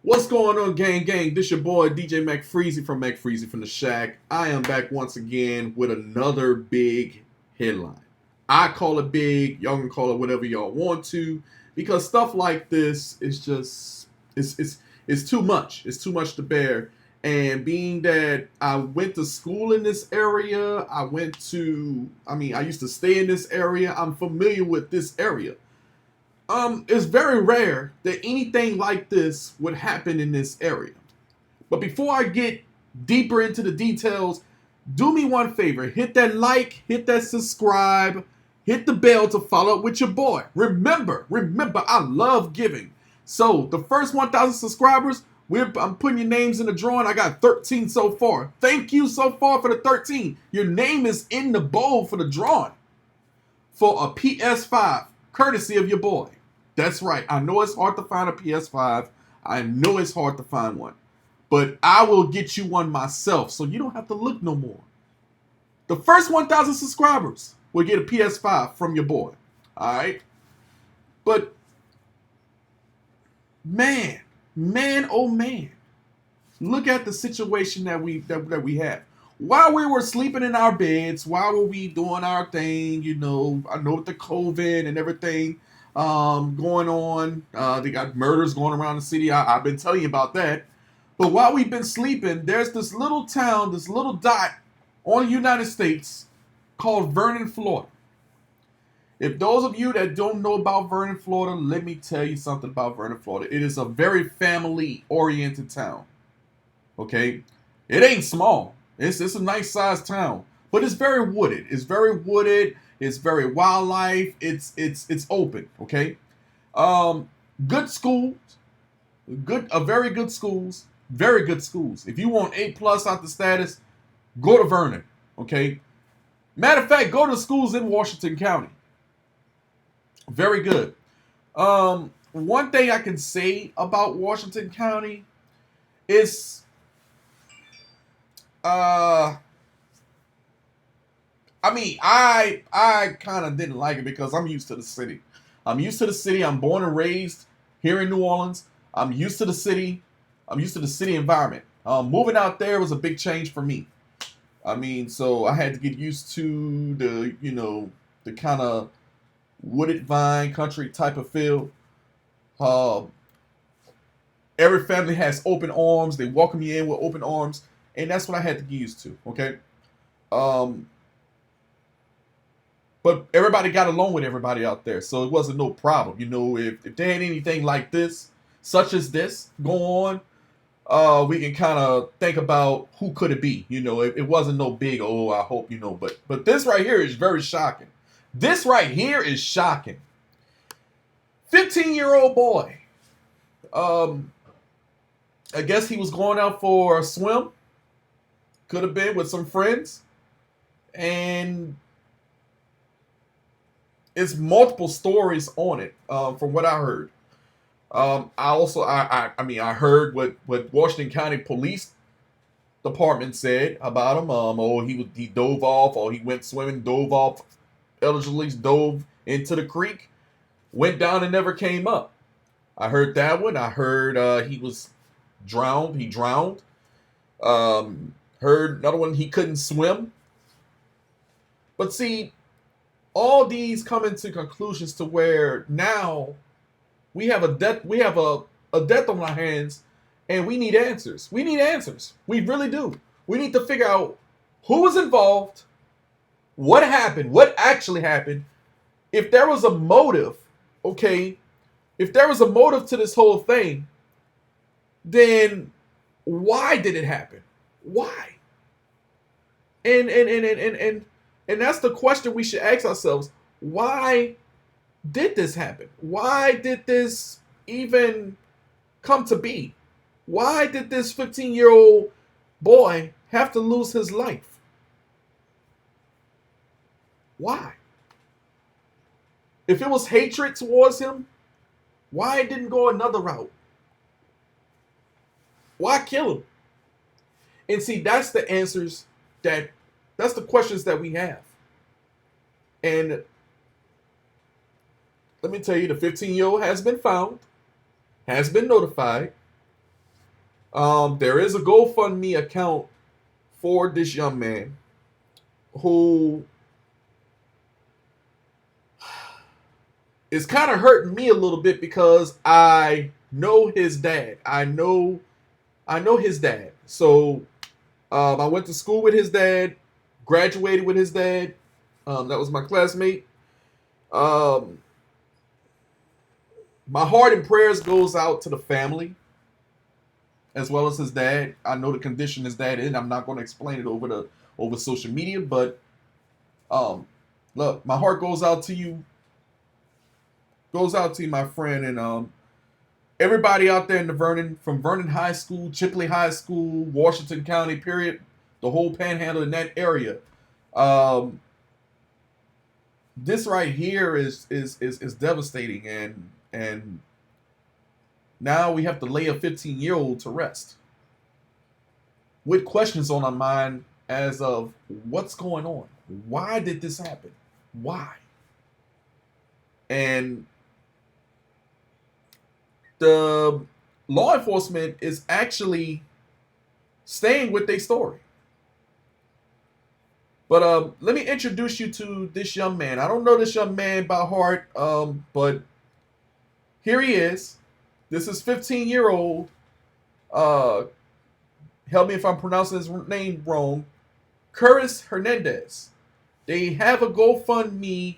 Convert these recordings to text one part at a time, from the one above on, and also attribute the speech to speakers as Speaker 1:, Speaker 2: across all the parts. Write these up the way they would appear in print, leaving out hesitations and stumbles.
Speaker 1: What's going on, gang? This your boy DJ McFreezie from McFreezieFromDaShack. I am back once again with another big headline. I call it big. Y'all can call it whatever y'all want to, because stuff like this is just it's too much. It's too much to bear. And being that I went to school in this area, I used to stay in this area. I'm familiar with this area. It's very rare that anything like this would happen in this area. But before I get deeper into the details, do me one favor. Hit that like, hit that subscribe, hit the bell to follow up with your boy. Remember, I love giving. So the first 1,000 subscribers, I'm putting your names in the drawing. I got 13 so far. Thank you so far for the 13. Your name is in the bowl for the drawing for a PS5, courtesy of your boy. That's right. I know it's hard to find a PS5. I know it's hard to find one. But I will get you one myself, so you don't have to look no more. The first 1,000 subscribers will get a PS5 from your boy. All right? But, man, oh man. Look at the situation that we have. While we were sleeping in our beds, while were we doing our thing, I know with the COVID and everything going on, they got murders going around the city. I've been telling you about that. But while we've been sleeping, there's this little town, this little dot on the United States called Vernon, Florida. If those of you that don't know about Vernon, Florida, let me tell you something about Vernon, Florida. It is a very family-oriented town. Okay? It ain't small. It's a nice sized town, but it's very wooded. It's very wildlife. It's open. Okay, good schools, very good schools, very good schools. If you want A+ out the status, go to Vernon. Okay, matter of fact, go to schools in Washington County. Very good. One thing I can say about Washington County is I kind of didn't like it because I'm used to the city. I'm born and raised here in New Orleans. I'm used to the city. I'm used to the city environment. Moving out there was a big change for me. So I had to get used to the kind of wooded vine country type of feel. Every family has open arms. They welcome you in with open arms. And that's what I had to get used to, okay? But everybody got along with everybody out there, so it wasn't no problem. If there ain't anything like this, such as this, go on, we can kind of think about who could it be. It wasn't no big, I hope, But this right here is very shocking. This right here is shocking. 15-year-old boy. I guess he was going out for a swim. Could have been with some friends, and it's multiple stories on it from what I heard. I heard what Washington County Police Department said about him. He dove off, or he went swimming, dove off, allegedly dove into the creek, went down and never came up. I heard that one. I heard he was drowned. He drowned. Heard another one, he couldn't swim. But see, all these come into conclusions to where now we have a death on our hands, and we need answers. We need answers. We really do. We need to figure out who was involved, what happened, what actually happened. If there was a motive, okay, if there was a motive to this whole thing, then why did it happen? Why? And that's the question we should ask ourselves. Why did this happen? Why did this even come to be? Why did this 15-year-old boy have to lose his life? Why? If it was hatred towards him, why it didn't go another route? Why kill him? And see, that's the answers that's the questions that we have. And let me tell you, the 15-year-old has been found, has been notified. There is a GoFundMe account for this young man who is kind of hurting me a little bit because I know his dad. I know his dad. So I went to school with his dad, graduated with his dad. That was my classmate. My heart and prayers goes out to the family as well as his dad. I know the condition his dad in. I'm not going to explain it over social media, but look, my heart goes out to you. Goes out to you, my friend, and everybody out there in the from Vernon High School, Chipley High School, Washington County, period, the whole Panhandle in that area. This right here is devastating, and now we have to lay a 15-year-old to rest with questions on our mind as of what's going on. Why did this happen? Why? And the law enforcement is actually staying with their story. But let me introduce you to this young man. I don't know this young man by heart, but here he is. This is 15-year-old. Help me if I'm pronouncing his name wrong. Curtis Hernandez. They have a GoFundMe,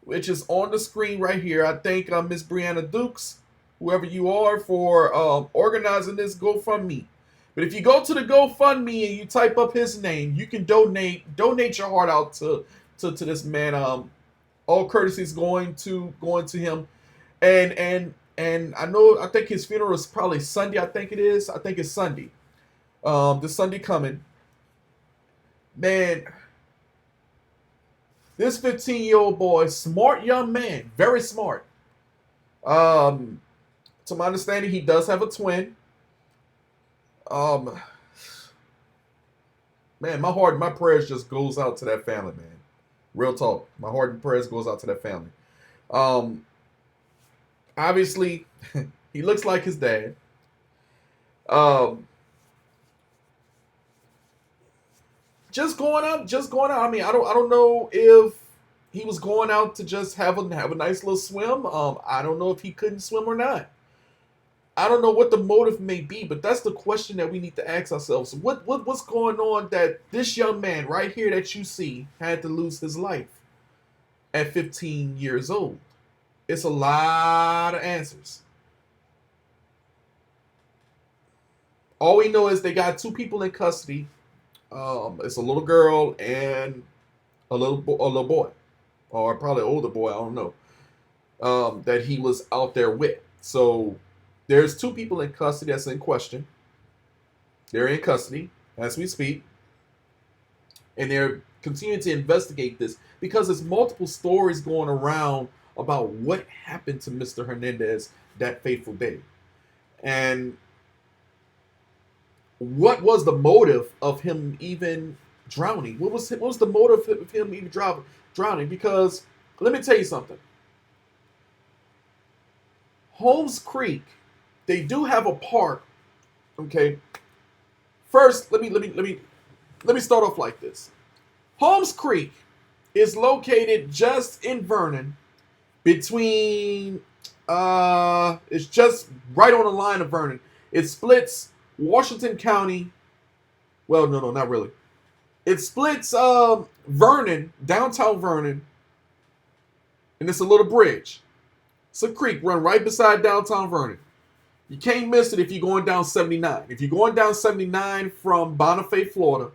Speaker 1: which is on the screen right here. I thank Miss Brianna Dukes, whoever you are, for organizing this GoFundMe. But if you go to the GoFundMe and you type up his name, you can donate your heart out to this man. All courtesies going to him, and I think his funeral is probably Sunday. I think it's Sunday. This Sunday coming. Man, this 15-year-old boy, smart young man, very smart. To my understanding, he does have a twin. Man, my heart and my prayers just goes out to that family, man. Real talk. My heart and prayers goes out to that family. Obviously, he looks like his dad. Just going out. I mean, I don't know if he was going out to just have a nice little swim. I don't know if he couldn't swim or not. I don't know what the motive may be, but that's the question that we need to ask ourselves. What's going on that this young man right here that you see had to lose his life at 15 years old? It's a lot of answers. All we know is they got two people in custody. It's a little girl and a little boy, or probably an older boy. I don't know. That he was out there with. So there's two people in custody that's in question. They're in custody as we speak, and they're continuing to investigate this because there's multiple stories going around about what happened to Mr. Hernandez that fateful day, and what was the motive of him even drowning? What was the motive of him even drowning? Because let me tell you something. Holmes Creek, they do have a park. Okay. First, let me start off like this. Holmes Creek is located just in Vernon, between it's just right on the line of Vernon. It splits Washington County. Well, no, not really. It splits Vernon, downtown Vernon, and it's a little bridge. It's a creek run right beside downtown Vernon. You can't miss it if you're going down 79. If you're going down 79 from Bonifay, Florida,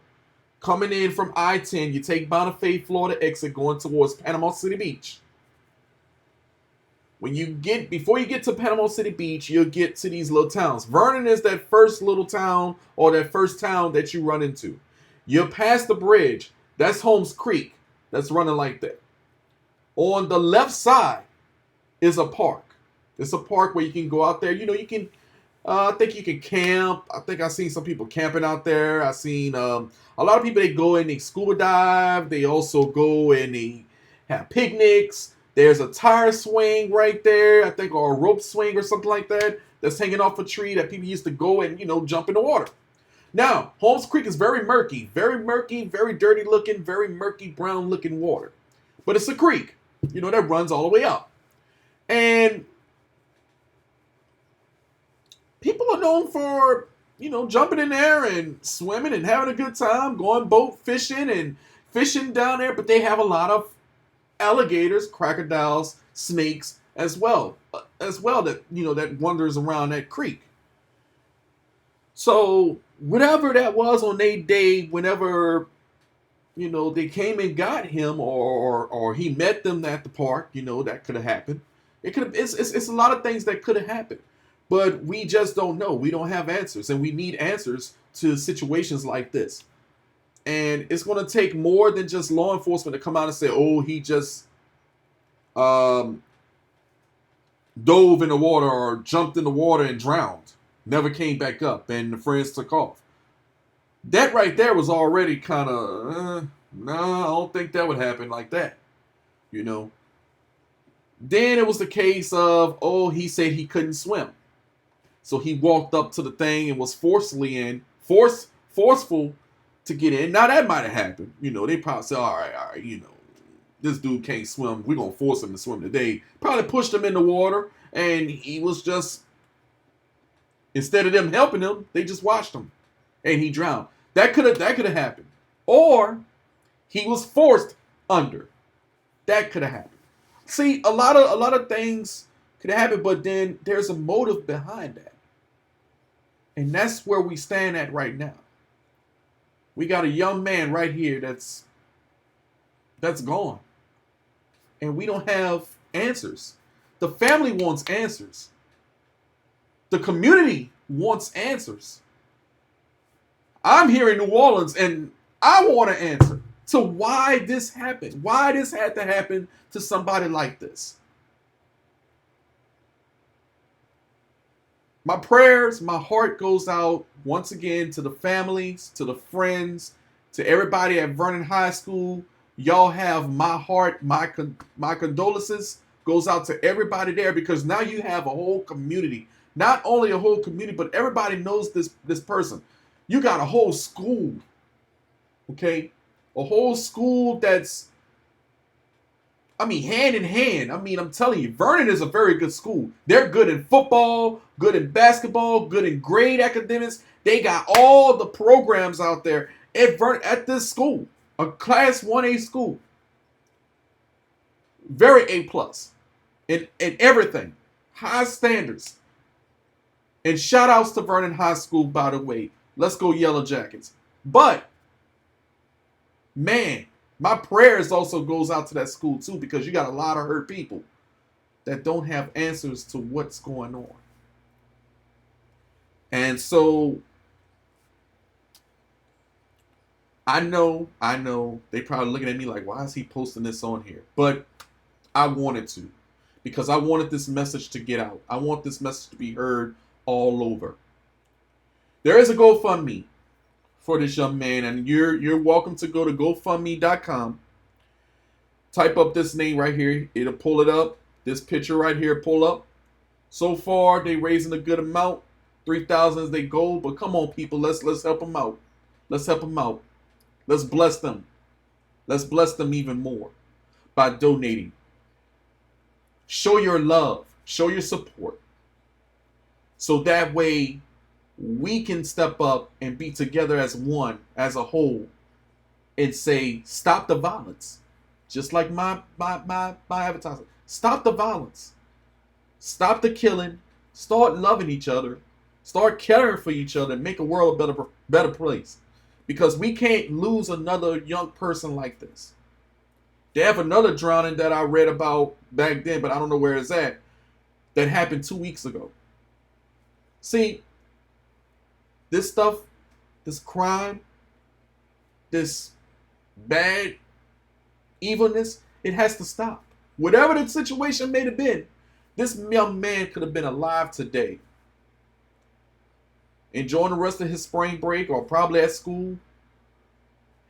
Speaker 1: coming in from I-10, you take Bonifay, Florida exit going towards Panama City Beach. Before you get to Panama City Beach, you'll get to these little towns. Vernon is that first little town or that first town that you run into. You're past the bridge. That's Holmes Creek. That's running like that. On the left side is a park. It's a park where you can go out there. You know, you can, I think you can camp. I think I've seen some people camping out there. I've seen a lot of people, they go and they scuba dive. They also go and they have picnics. There's a tire swing right there, I think, or a rope swing or something like that. that's hanging off a tree that people used to go and, jump in the water. Now, Holmes Creek is very murky, very dirty looking, very murky brown looking water. But it's a creek, that runs all the way up. And people are known for, jumping in there and swimming and having a good time, going boat fishing and fishing down there. But they have a lot of alligators, crocodiles, snakes as well that, that wanders around that creek. So whatever that was on their day, whenever, they came and got him or he met them at the park, that could have happened. It's a lot of things that could have happened. But we just don't know. We don't have answers. And we need answers to situations like this. And it's going to take more than just law enforcement to come out and say, oh, he just dove in the water or jumped in the water and drowned. Never came back up. And the friends took off. That right there was already kind of, no, I don't think that would happen like that. Then it was the case of, oh, he said he couldn't swim. So he walked up to the thing and was forceful to get in. Now that might have happened. They probably said, all right, this dude can't swim. We're going to force him to swim today. Probably pushed him in the water and he was just, instead of them helping him, they just watched him and he drowned. That could have happened. Or he was forced under. That could have happened. See, a lot of things could have happened, but then there's a motive behind that. And that's where we stand at right now. We got a young man right here that's gone. And we don't have answers. The family wants answers. The community wants answers. I'm here in New Orleans and I want an answer to why this happened. Why this had to happen to somebody like this. My prayers, my heart goes out once again to the families, to the friends, to everybody at Vernon High School. Y'all have my heart, my condolences goes out to everybody there because now you have a whole community. Not only a whole community, but everybody knows this person. You got a whole school, okay? A whole school that's, hand in hand. I'm telling you, Vernon is a very good school. They're good in football, good in basketball, good in grade academics. They got all the programs out there at this school, a Class 1A school. Very A+ in everything. High standards. And shout outs to Vernon High School, by the way. Let's go Yellow Jackets. But, man, my prayers also goes out to that school too because you got a lot of hurt people that don't have answers to what's going on. And so, I know, they probably looking at me like, why is he posting this on here? But I wanted to because I wanted this message to get out. I want this message to be heard all over. There is a GoFundMe for this young man, and you're welcome to go to GoFundMe.com. Type up this name right here. It'll pull it up. This picture right here pull up. So far, they raising a good amount. 3,000 is their goal, but come on, people, let's help them out. Let's help them out. Let's bless them. Let's bless them even more by donating. Show your love. Show your support. So that way, we can step up and be together as one, as a whole, and say, stop the violence. Just like my advertisement. Stop the violence. Stop the killing. Start loving each other. Start caring for each other and make a world a better place. Because we can't lose another young person like this. They have another drowning that I read about back then, but I don't know where it's at, that happened 2 weeks ago. See, this stuff, this crime, this bad evilness, it has to stop. Whatever the situation may have been, this young man could have been alive today, enjoying the rest of his spring break or probably at school,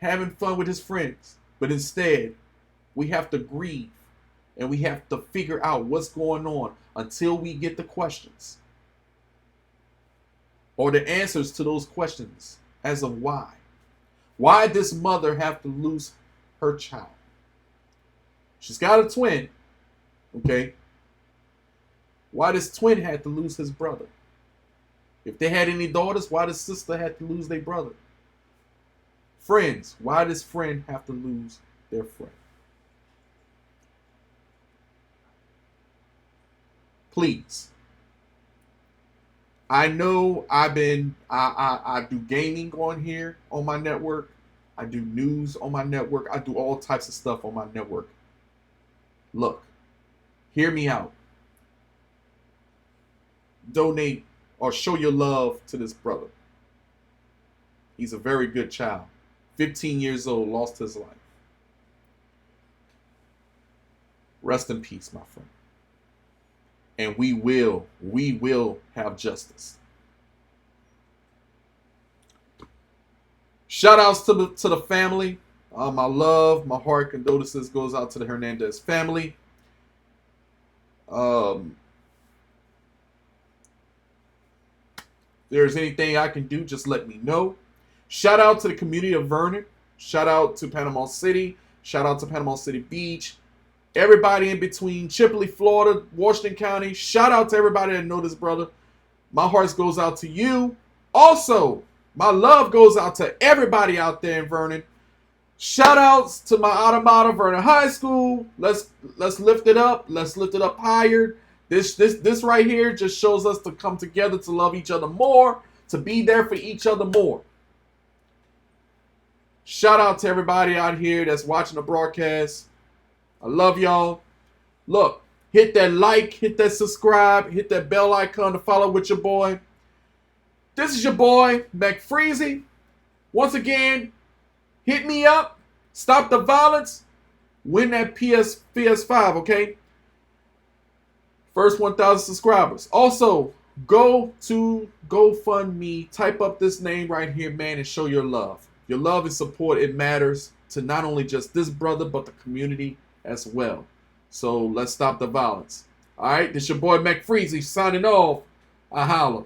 Speaker 1: having fun with his friends. But instead, we have to grieve and we have to figure out what's going on until we get the questions. or the answers to those questions as of why. Why this mother have to lose her child? She's got a twin, okay? Why this twin had to lose his brother? If they had any daughters, why this sister had to lose their brother? Friends, why does friend have to lose their friend? Please. I know I do gaming on here on my network. I do news on my network. I do all types of stuff on my network. Look, hear me out. Donate or show your love to this brother. He's a very good child. 15 years old, lost his life. Rest in peace, my friend. And we will have justice. Shout outs to the family. My love, my heart, condolences goes out to the Hernandez family. If there's anything I can do, just let me know. Shout out to the community of Vernon. Shout out to Panama City. Shout out to Panama City Beach. Everybody in between, Chipley, Florida, Washington County. Shout out to everybody that know this brother. My heart goes out to you. Also, my love goes out to everybody out there in Vernon. Shout outs to my alma mater, Vernon High School. Let's lift it up. Let's lift it up higher. This right here just shows us to come together, to love each other more, to be there for each other more. Shout out to everybody out here that's watching the broadcast. I love y'all. Look, hit that like, hit that subscribe, hit that bell icon to follow with your boy. This is your boy, McFreezie. Once again, hit me up. Stop the violence. Win that PS5, okay? First 1,000 subscribers. Also, go to GoFundMe. Type up this name right here, man, and show your love. Your love and support, it matters to not only just this brother, but the community as well. So let's stop the violence. All right, this your boy McFreezie signing off. I holla.